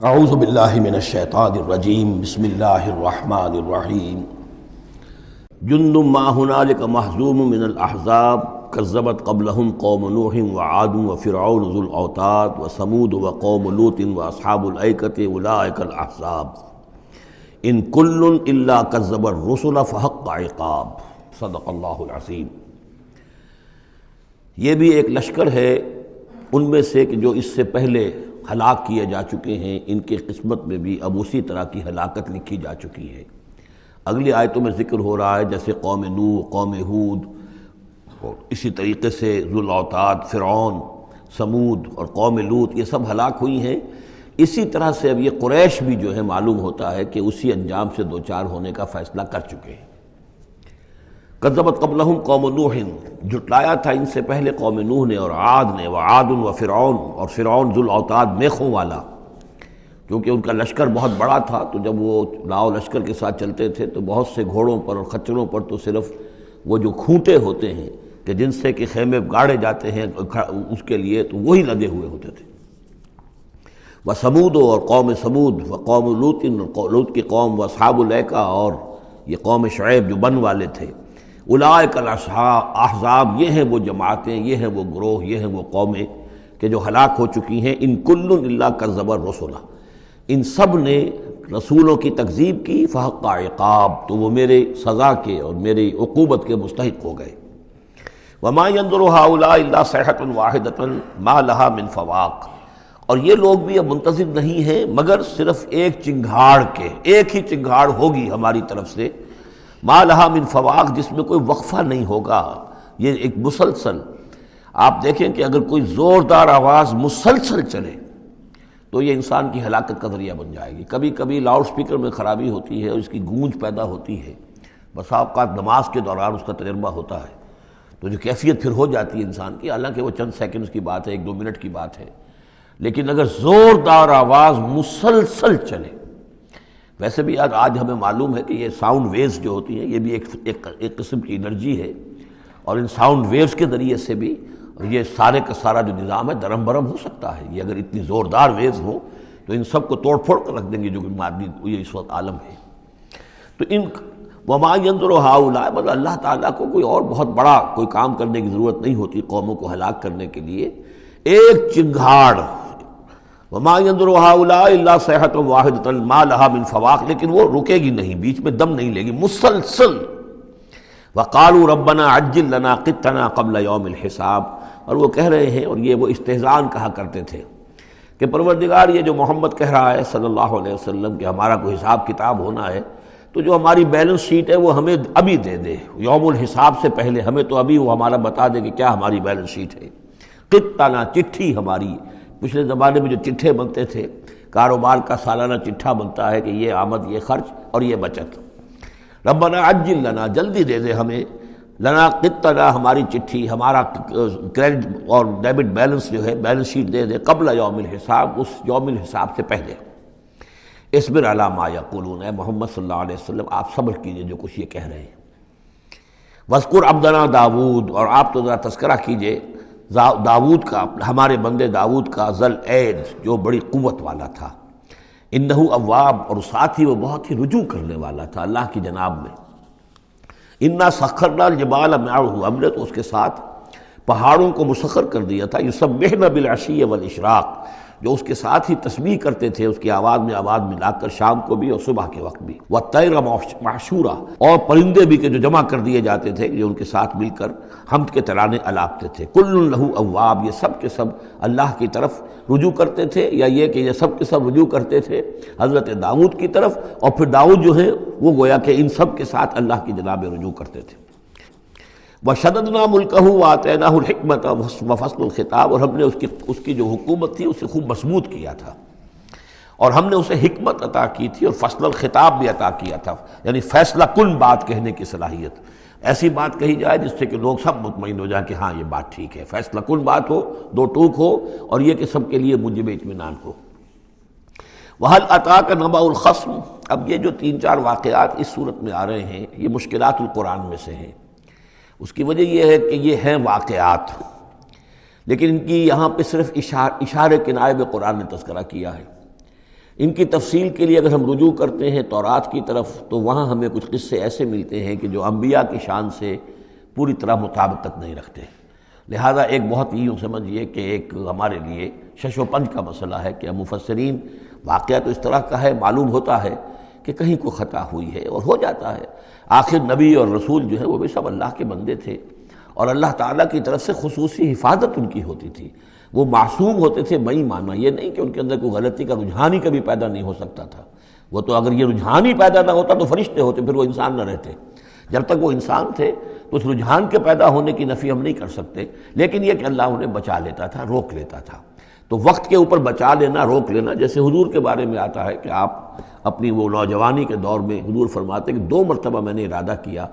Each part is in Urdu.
اعوذ باللہ من الشیطان الرجیم بسم اللہ الرحمن الرحیم جند ما هنالک محزوم من الاحزاب کذبت قبلهم قوم نوح وعاد وفرعون ذو الاوتاد وثمود وقوم لوط واصحاب الایکة اولئک الاحزاب ان کل الا کذب الرسل فحق عقاب صدق اللہ العظیم۔ یہ بھی ایک لشکر ہے ان میں سے کہ جو اس سے پہلے ہلاک کیے جا چکے ہیں، ان کے قسمت میں بھی اب اسی طرح کی ہلاکت لکھی جا چکی ہے۔ اگلی آیتوں میں ذکر ہو رہا ہے جیسے قوم نوح، قوم ہود، اور اسی طریقے سے ذو الاوتاد، فرعون، ثمود اور قوم لوط، یہ سب ہلاک ہوئی ہیں۔ اسی طرح سے اب یہ قریش بھی جو ہے معلوم ہوتا ہے کہ اسی انجام سے دوچار ہونے کا فیصلہ کر چکے ہیں۔ کذبت قبلہم قوم نوح، جھٹلایا تھا ان سے پہلے قوم نوح نے اور عاد نے، وعاد وفرعون، اور فرعون ذو الاوتاد میخوں والا، کیونکہ ان کا لشکر بہت بڑا تھا، تو جب وہ لاؤ لشکر کے ساتھ چلتے تھے تو بہت سے گھوڑوں پر اور خچروں پر تو صرف وہ جو کھوٹے ہوتے ہیں کہ جن سے کہ خیمے گاڑے جاتے ہیں اس کے لیے، تو وہی لدے ہوئے ہوتے تھے۔ وثمود، اور قوم ثمود، وقوم لوط، لوط کی قوم، واصحاب الایکہ، اور یہ قوم شعیب جو بن والے تھے، اولئک الاحزاب، یہ ہیں وہ جماعتیں، یہ ہیں وہ گروہ، یہ ہیں وہ قومیں کہ جو ہلاک ہو چکی ہیں۔ ان کل الا کذب الرسل، ان سب نے رسولوں کی تکذیب کی، فحق عقاب، تو وہ میرے سزا کے اور میری عقوبت کے مستحق ہو گئے۔ وما ينظر هؤلاء الا صيحة واحدة ما لها من فواق، اور یہ لوگ بھی اب منتظر نہیں ہیں مگر صرف ایک چنگھاڑ کے، ایک ہی چنگھاڑ ہوگی ہماری طرف سے، ما لہا من فواق، جس میں کوئی وقفہ نہیں ہوگا، یہ ایک مسلسل۔ آپ دیکھیں کہ اگر کوئی زوردار آواز مسلسل چلے تو یہ انسان کی ہلاکت کا ذریعہ بن جائے گی۔ کبھی کبھی لاؤڈ سپیکر میں خرابی ہوتی ہے اور اس کی گونج پیدا ہوتی ہے، بسا اوقات نماز کے دوران اس کا تجربہ ہوتا ہے، تو جو کیفیت پھر ہو جاتی ہے انسان کی، حالانکہ وہ چند سیکنڈز کی بات ہے، 1-2 منٹ کی بات ہے، لیکن اگر زوردار آواز مسلسل چلے، ویسے بھی آج ہمیں معلوم ہے کہ یہ ساؤنڈ ویوز جو ہوتی ہیں یہ بھی ایک قسم کی انرجی ہے، اور ان ساؤنڈ ویوز کے ذریعے سے بھی یہ سارے کا سارا جو نظام ہے درم برم ہو سکتا ہے۔ یہ اگر اتنی زوردار ویوز ہوں تو ان سب کو توڑ پھوڑ کر رکھ دیں گے جو مادی یہ اس وقت عالم ہے۔ تو ان وما ينظر هؤلاء، مطلب اللہ تعالیٰ کو کوئی اور بہت بڑا کوئی کام کرنے کی ضرورت نہیں ہوتی قوموں کو ہلاک کرنے کے لیے، ایک چنگھاڑ، وما ينظر هؤلاء الا صيحة واحدة ما لها من فواق، لیکن وہ رکے گی نہیں، بیچ میں دم نہیں لے گی، مسلسل۔ وقالوا ربنا عجل لنا قطنا قبل يوم الحساب، اور وہ کہہ رہے ہیں، اور یہ وہ استہزان کہا کرتے تھے کہ پروردگار یہ جو محمد کہہ رہا ہے صلی اللہ علیہ وسلم کہ ہمارا کوئی حساب کتاب ہونا ہے، تو جو ہماری بیلنس شیٹ ہے وہ ہمیں ابھی دے دے، یوم الحساب سے پہلے ہمیں تو ابھی وہ ہمارا بتا دے کہ کیا ہماری بیلنس شیٹ ہے۔ قطنا، چٹھی ہماری، پچھلے زمانے میں جو چٹھے بنتے تھے، کاروبار کا سالانہ چٹھا بنتا ہے کہ یہ آمد، یہ خرچ اور یہ بچت۔ ربنا عجل لنا، جلدی دے دے ہمیں، لنا قطنا، ہماری چٹھی، ہمارا کریڈٹ اور ڈیبٹ بیلنس جو ہے، بیلنس شیٹ دے دے، قبل یوم الحساب، اس یوم الحساب سے پہلے۔ اصبر علی ما یقولون، اے محمد صلی اللہ علیہ وسلم آپ صبر کیجئے جو کچھ یہ کہہ رہے ہیں۔ واذکر عبدنا داود، اور آپ تو ذرا تذکرہ کیجئے داود کا، ہمارے بندے داود کا، ذل اید، جو بڑی قوت والا تھا، انہ اواب، اور ساتھ ہی وہ بہت ہی رجوع کرنے والا تھا اللہ کی جناب میں۔ انا سخرنا الجبال معه، ہم نے تو اس کے ساتھ پہاڑوں کو مسخر کر دیا تھا، یسبحن بالعشی والاشراق، جو اس کے ساتھ ہی تسبیح کرتے تھے اس کی آواز میں آواز ملا کر، شام کو بھی اور صبح کے وقت بھی۔ والطیر محشورا، اور پرندے بھی کہ جو جمع کر دیے جاتے تھے، جو ان کے ساتھ مل کر حمد کے ترانے الاپتے تھے۔ کل لہ اواب، یہ سب کے سب اللہ کی طرف رجوع کرتے تھے، یا یہ کہ یہ سب کے سب رجوع کرتے تھے حضرت داؤد کی طرف، اور پھر داؤد جو ہے وہ گویا کہ ان سب کے ساتھ اللہ کی جناب رجوع کرتے تھے۔ وشددنا ملکہ وآتیناہ الحکمۃ وفصل الخطاب، اور ہم نے اس کی جو حکومت تھی اسے خوب مضبوط کیا تھا، اور ہم نے اسے حکمت عطا کی تھی اور فصل الخطاب بھی عطا کیا تھا، یعنی فیصلہ کن بات کہنے کی صلاحیت، ایسی بات کہی جائے جس سے کہ لوگ سب مطمئن ہو جائیں کہ ہاں یہ بات ٹھیک ہے، فیصلہ کن بات ہو، دو ٹوک ہو، اور یہ کہ سب کے لیے موجب اطمینان ہو۔ وَهَلْ أَتَاكَ نَبَأُ الْخَصْمِ، اب یہ جو 3-4 واقعات اس صورت میں آ رہے ہیں یہ مشکلات القرآن میں سے ہیں۔ اس کی وجہ یہ ہے کہ یہ ہیں واقعات، لیکن ان کی یہاں پہ صرف اشارے کنائے میں قرآن نے تذکرہ کیا ہے۔ ان کی تفصیل کے لیے اگر ہم رجوع کرتے ہیں تورات کی طرف تو وہاں ہمیں کچھ قصے ایسے ملتے ہیں کہ جو انبیاء کی شان سے پوری طرح مطابقت نہیں رکھتے، لہذا ایک بہت ہی یوں سمجھیے کہ ایک ہمارے لیے شش و پنج کا مسئلہ ہے کہ مفسرین واقعہ تو اس طرح کا ہے، معلوم ہوتا ہے کہ کہیں کوئی خطا ہوئی ہے اور ہو جاتا ہے، آخر نبی اور رسول جو ہے وہ بھی سب اللہ کے بندے تھے اور اللہ تعالیٰ کی طرف سے خصوصی حفاظت ان کی ہوتی تھی، وہ معصوم ہوتے تھے بئی معنی، یہ نہیں کہ ان کے اندر کوئی غلطی کا رجحان ہی کبھی پیدا نہیں ہو سکتا تھا، وہ تو اگر یہ رجحان ہی پیدا نہ ہوتا تو فرشتے ہوتے، پھر وہ انسان نہ رہتے، جب تک وہ انسان تھے تو اس رجحان کے پیدا ہونے کی نفی ہم نہیں کر سکتے، لیکن یہ کہ اللہ انہیں بچا لیتا تھا، روک لیتا تھا۔ تو وقت کے اوپر بچا لینا، روک لینا، جیسے حضور کے بارے میں آتا ہے کہ آپ اپنی وہ نوجوانی کے دور میں حضور فرماتے کہ 2 مرتبہ میں نے ارادہ کیا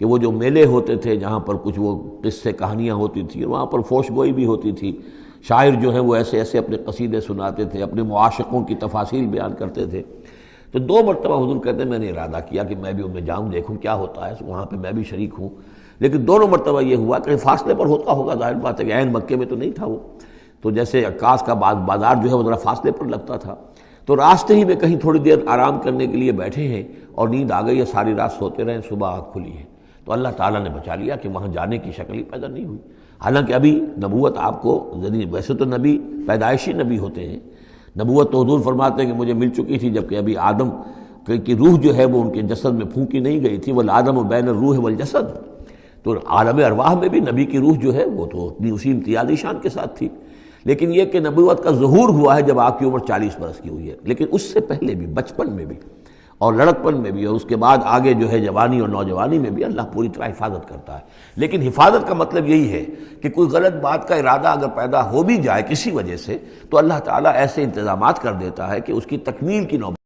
کہ وہ جو میلے ہوتے تھے جہاں پر کچھ وہ قصے کہانیاں ہوتی تھیں، وہاں پر فوش گوئی بھی ہوتی تھی، شاعر جو ہیں وہ ایسے ایسے اپنے قصیدے سناتے تھے، اپنے معاشقوں کی تفاصیل بیان کرتے تھے، تو 2 مرتبہ حضور کہتے ہیں میں نے ارادہ کیا کہ میں بھی ان میں جاؤں، دیکھوں کیا ہوتا ہے، وہاں پہ میں بھی شریک ہوں، لیکن دونوں مرتبہ یہ ہوا کہ فاصلے پر ہوتا ہوگا، ظاہر بات ہے کہ عین مکے میں تو نہیں تھا وہ، تو جیسے عکاس کا بازار جو ہے وہ ذرا فاصلے پر لگتا تھا، تو راستے ہی میں کہیں تھوڑی دیر آرام کرنے کے لیے بیٹھے ہیں اور نیند آ گئی ہے، ساری رات سوتے رہے، صبح آنکھ کھلی ہے، تو اللہ تعالیٰ نے بچا لیا کہ وہاں جانے کی شکل ہی پیدا نہیں ہوئی، حالانکہ ابھی نبوت آپ کو، ویسے تو نبی پیدائشی نبی ہوتے ہیں، نبوت تو حضور فرماتے ہیں کہ مجھے مل چکی تھی جبکہ ابھی آدم کی روح جو ہے وہ ان کے جسد میں پھونکی نہیں گئی تھی، والآدم بین الروح والجسد، تو عالم ارواح میں بھی نبی کی روح جو ہے وہ تو اپنی اسی امتیازی شان کے ساتھ تھی، لیکن یہ کہ نبوت کا ظہور ہوا ہے جب آپ کی عمر 40 برس کی ہوئی ہے، لیکن اس سے پہلے بھی بچپن میں بھی اور لڑکپن میں بھی اور اس کے بعد آگے جو ہے جوانی اور نوجوانی میں بھی اللہ پوری طرح حفاظت کرتا ہے، لیکن حفاظت کا مطلب یہی ہے کہ کوئی غلط بات کا ارادہ اگر پیدا ہو بھی جائے کسی وجہ سے تو اللہ تعالیٰ ایسے انتظامات کر دیتا ہے کہ اس کی تکمیل کی نوبت